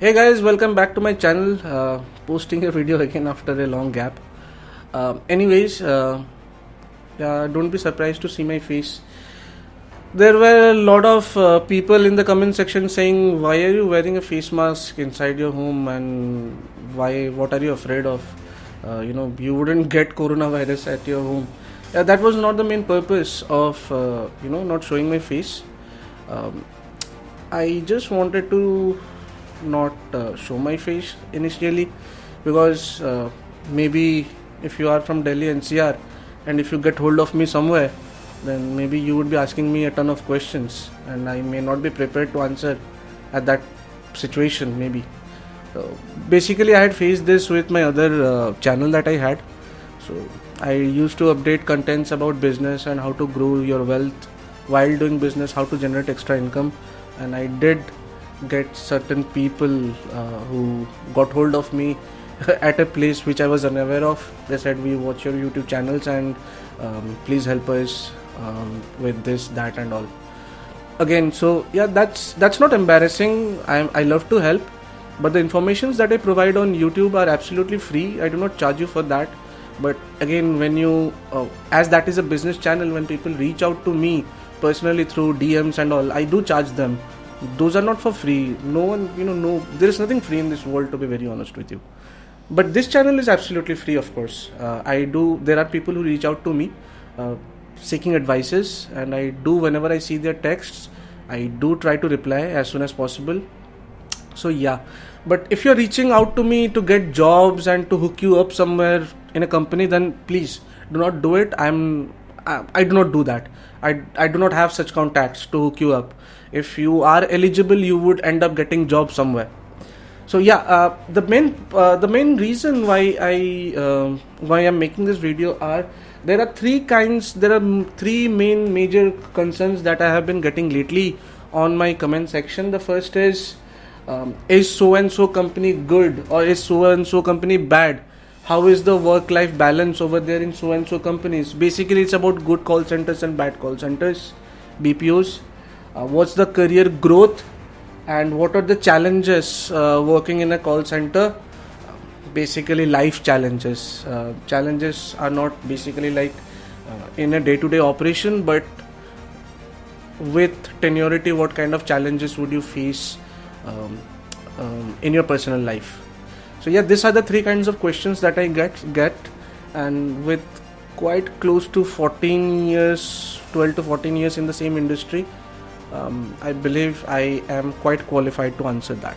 Hey guys, welcome back to my channel. Posting a video again after a long gap. Yeah, don't be surprised to see my face. There were a lot of people in the comment section saying, "Why are you wearing a face mask inside your home? And why? What are you afraid of? You wouldn't get coronavirus at your home." Yeah, that was not the main purpose of not showing my face. I just wanted to not show my face initially because maybe if you are from Delhi NCR and if you get hold of me somewhere, then maybe you would be asking me a ton of questions and I may not be prepared to answer at that situation maybe. Basically I had faced this with my other channel that I had. So I used to update contents about business and how to grow your wealth while doing business, how to generate extra income, and I did get certain people who got hold of me at a place which I was unaware of. They said, "We watch your YouTube channels and please help us with this, that and all." Again, so yeah, that's not embarrassing. I love to help, but the informations that I provide on YouTube are absolutely free. I do not charge you for that. But again, when you as that is a business channel, when people reach out to me personally through DMs and all, I do charge them. Those are not for free. No one, there is nothing free in this world, to be very honest with you. But this channel is absolutely free, of course. There are people who reach out to me seeking advices, and I do, whenever I see their texts, I do try to reply as soon as possible. So yeah, but if you're reaching out to me to get jobs and to hook you up somewhere in a company, then please do not do it. I do not do that. I do not have such contacts to hook you up. If you are eligible, you would end up getting job somewhere. So yeah, the main reason why I'm making this video are there are three main major concerns that I have been getting lately on my comment section. The first is so and so company good or is so and so company bad? How is the work-life balance over there in so and so companies? Basically, it's about good call centers and bad call centers, BPOs. What's the career growth and what are the challenges working in a call center? Basically life challenges. Challenges are not basically like in a day-to-day operation, but with tenuity, what kind of challenges would you face in your personal life? So yeah, these are the three kinds of questions that I get, and with quite close to 14 years, 12 to 14 years in the same industry, I believe I am quite qualified to answer that.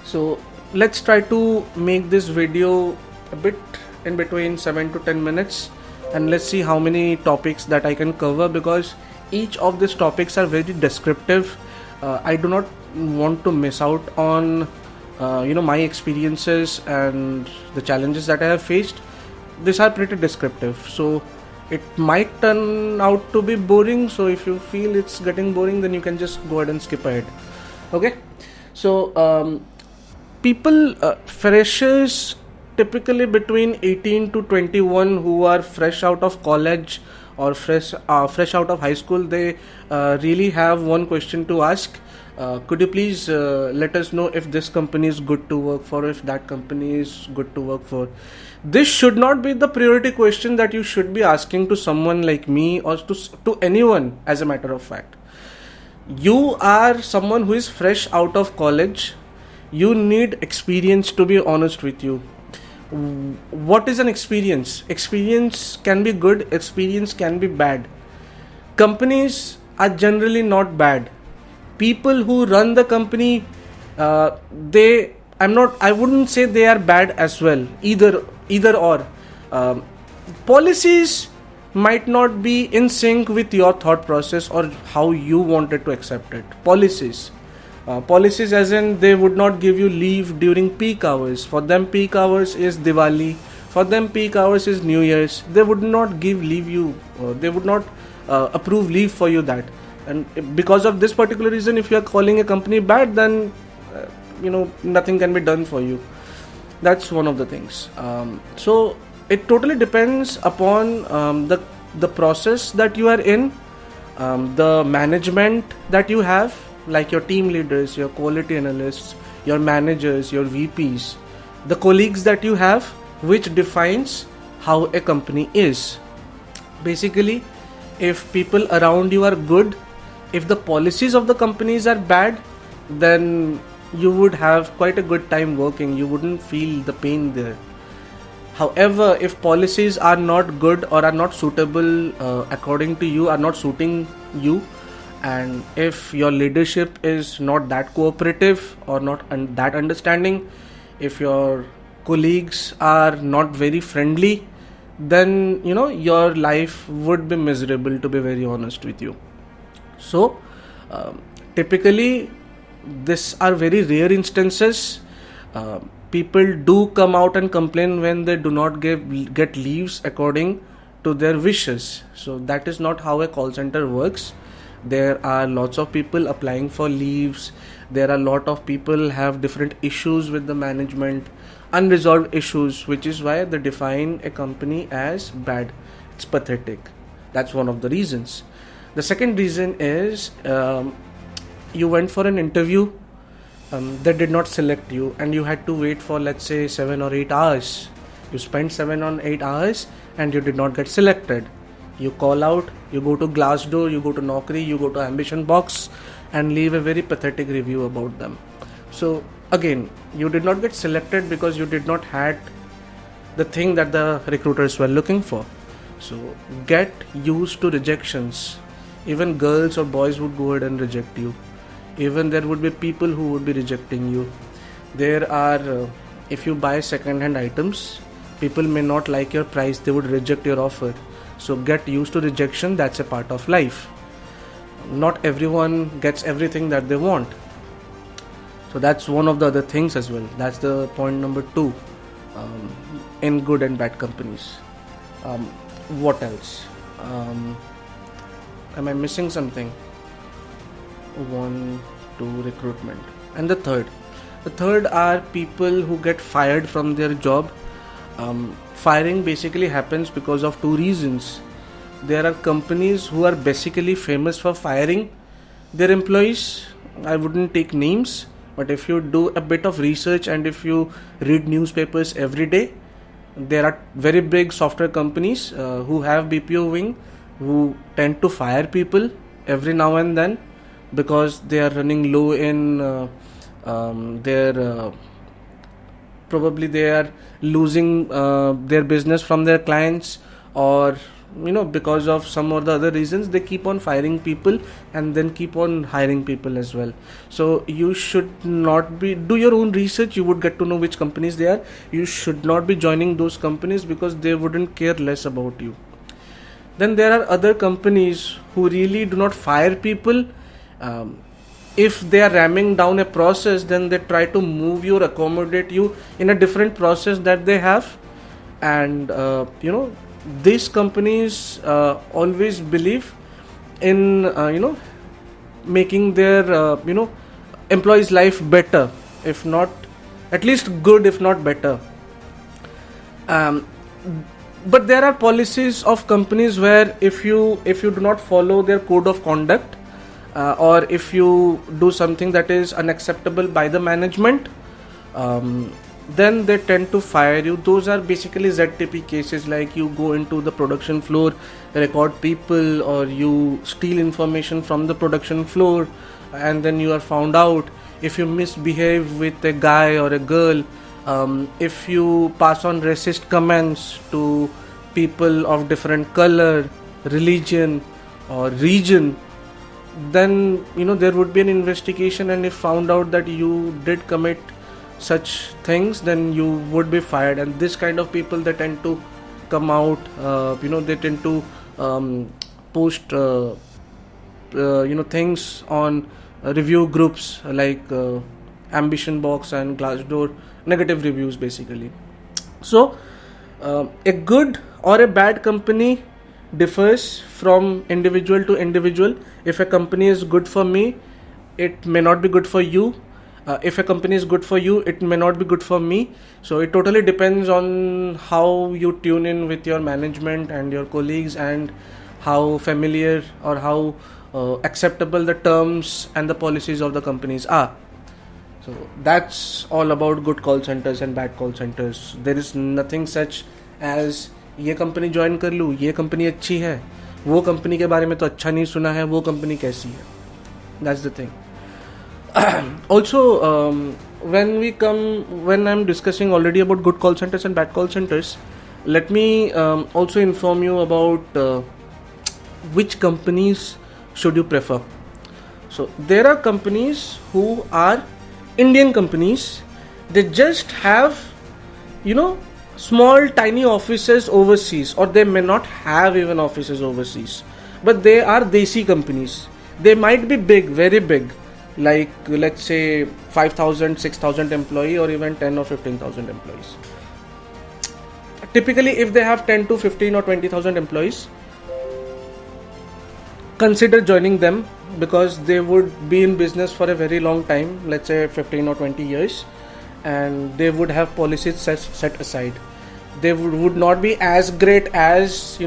So let's try to make this video a bit in between 7 to 10 minutes, and let's see how many topics that I can cover, because each of these topics are very descriptive. I do not want to miss out on my experiences and the challenges that I have faced. These are pretty descriptive, so it might turn out to be boring. So if you feel it's getting boring, then you can just go ahead and skip ahead. Okay, so freshers typically between 18 to 21 who are fresh out of college or fresh out of high school, they really have one question to ask. Could you please let us know if this company is good to work for, if that company is good to work for? This should not be the priority question that you should be asking to someone like me or to anyone. As a matter of fact, you are someone who is fresh out of college. You need experience, to be honest with you. What is an experience? Experience can be good, experience can be bad. Companies are generally not bad. People who run the company, I wouldn't say they are bad as well. Either or. Policies might not be in sync with your thought process or how you wanted to accept it. Policies as in they would not give you leave during peak hours. For them, peak hours is Diwali. For them, peak hours is New Year's. They would not give leave you. They would not approve leave for you that. And because of this particular reason, if you are calling a company bad, then nothing can be done for you. That's one of the things. So it totally depends upon the process that you are in, the management that you have, like your team leaders, your quality analysts, your managers, your VPs, the colleagues that you have, which defines how a company is. Basically, if people around you are good, if the policies of the companies are bad, then you would have quite a good time working. You wouldn't feel the pain there. However, if policies are not good or are not suitable according to you, are not suiting you, and if your leadership is not that cooperative or not that understanding, if your colleagues are not very friendly, then your life would be miserable, to be very honest with you. So typically these are very rare instances. People do come out and complain when they do not get leaves according to their wishes. So that is not how a call center works. There are lots of people applying for leaves. There are a lot of people have different issues with the management, unresolved issues, which is why they define a company as bad. It's pathetic. That's one of the reasons. The second reason is you went for an interview, they did not select you, and you had to wait for, let's say, 7 or 8 hours. You spent 7 or 8 hours and you did not get selected. You call out, you go to Glassdoor, you go to Naukri, you go to Ambition Box and leave a very pathetic review about them. So again, you did not get selected because you did not had the thing that the recruiters were looking for. So get used to rejections. Even girls or boys would go ahead and reject you. Even there would be people who would be rejecting you. There are, if you buy second-hand items, people may not like your price, they would reject your offer. So get used to rejection, that's a part of life. Not everyone gets everything that they want. So that's one of the other things as well. That's the point number 2 in good and bad companies. What else? Am I missing something? 1, 2, recruitment. And the third are people who get fired from their job. Firing basically happens because of 2 reasons. There are companies who are basically famous for firing their employees. I wouldn't take names, but if you do a bit of research and if you read newspapers every day, there are very big software companies who have BPO wing who tend to fire people every now and then because they are running low in their probably they are losing their business from their clients, or because of some or the other reasons they keep on firing people and then keep on hiring people as well. So you should not be, do your own research, you would get to know which companies they are. You should not be joining those companies because they wouldn't care less about you. Then there are other companies who really do not fire people. If they are ramming down a process, then they try to move you or accommodate you in a different process that they have. And these companies always believe in making their employees' life better, if not at least good, if not better. But there are policies of companies where if you do not follow their code of conduct, or if you do something that is unacceptable by the management, then they tend to fire you. Those are basically ZTP cases, like you go into the production floor, record people, or you steal information from the production floor and then you are found out. If you misbehave with a guy or a girl, if you pass on racist comments to people of different color, religion or region, then there would be an investigation, and if found out that you did commit such things, then you would be fired. And this kind of people, they tend to come out, they tend to post things on review groups like Ambition Box and Glassdoor, negative reviews basically. So a good or a bad company differs from individual to individual. If a company is good for me, it may not be good for you. If a company is good for you, it may not be good for me. So it totally depends on how you tune in with your management and your colleagues, and how familiar or how acceptable the terms and the policies of the companies are. So that's all about good call centers and bad call centers. There is nothing such as ये company join कर लूँ, ये company अच्छी है, वो company के बारे में तो अच्छा नहीं सुना है, वो कंपनी कैसी है. That's the thing. Also, when I'm discussing already about good call centers and bad call centers, let me also inform you about which companies should you prefer. So there are companies who are Indian companies. They just have, small tiny offices overseas, or they may not have even offices overseas, but they are desi companies. They might be big, very big, like let's say 5,000, 6,000 employee, or even 10 or 15,000 employees. Typically, if they have 10 to 15 or 20,000 employees, consider joining them, because they would be in business for a very long time, let's say 15 or 20 years, and they would have policies set aside. They would not be as great as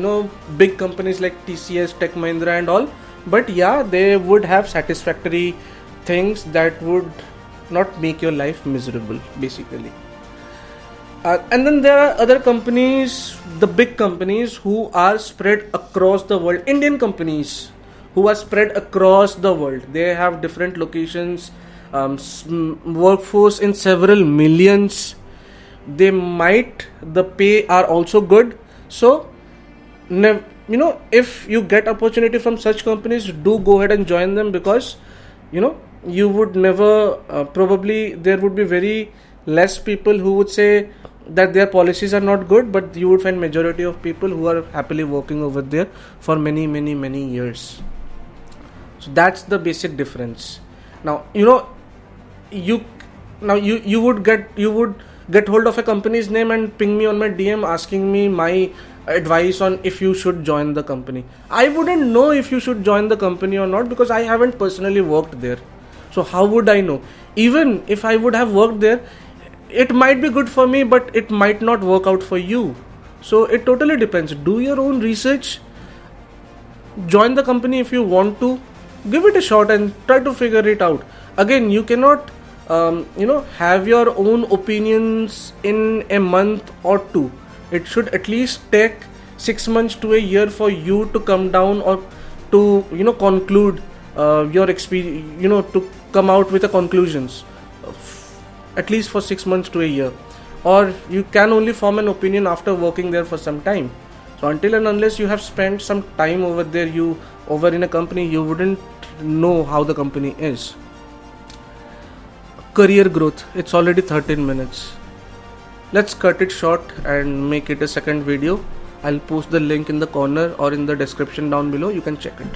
big companies like TCS, Tech Mahindra and all, but yeah, they would have satisfactory things that would not make your life miserable, basically. And then there are other companies, the big companies who are spread across the world, Indian companies who are spread across the world. They have different locations, workforce in several millions. The pay are also good. So, if you get opportunity from such companies, do go ahead and join them, because, you would never, probably there would be very less people who would say that their policies are not good, but you would find majority of people who are happily working over there for many, many, many years. So that's the basic difference. Now, you would get hold of a company's name and ping me on my DM asking me my advice on if you should join the company. I wouldn't know if you should join the company or not, because I haven't personally worked there. So how would I know? Even if I would have worked there, it might be good for me, but it might not work out for you. So it totally depends. Do your own research. Join the company if you want to. Give it a shot and try to figure it out. Again, you cannot have your own opinions in a month or two. It should at least take 6 months to a year for you to come down, or to conclude your experience, to come out with the conclusions. At least for 6 months to a year, or you can only form an opinion after working there for some time. So until and unless you have spent some time over there, over in a company, you wouldn't know how the company is. Career growth. It's already 13 minutes. Let's cut it short and make it a second video. I'll post the link in the corner or in the description down below. You can check it.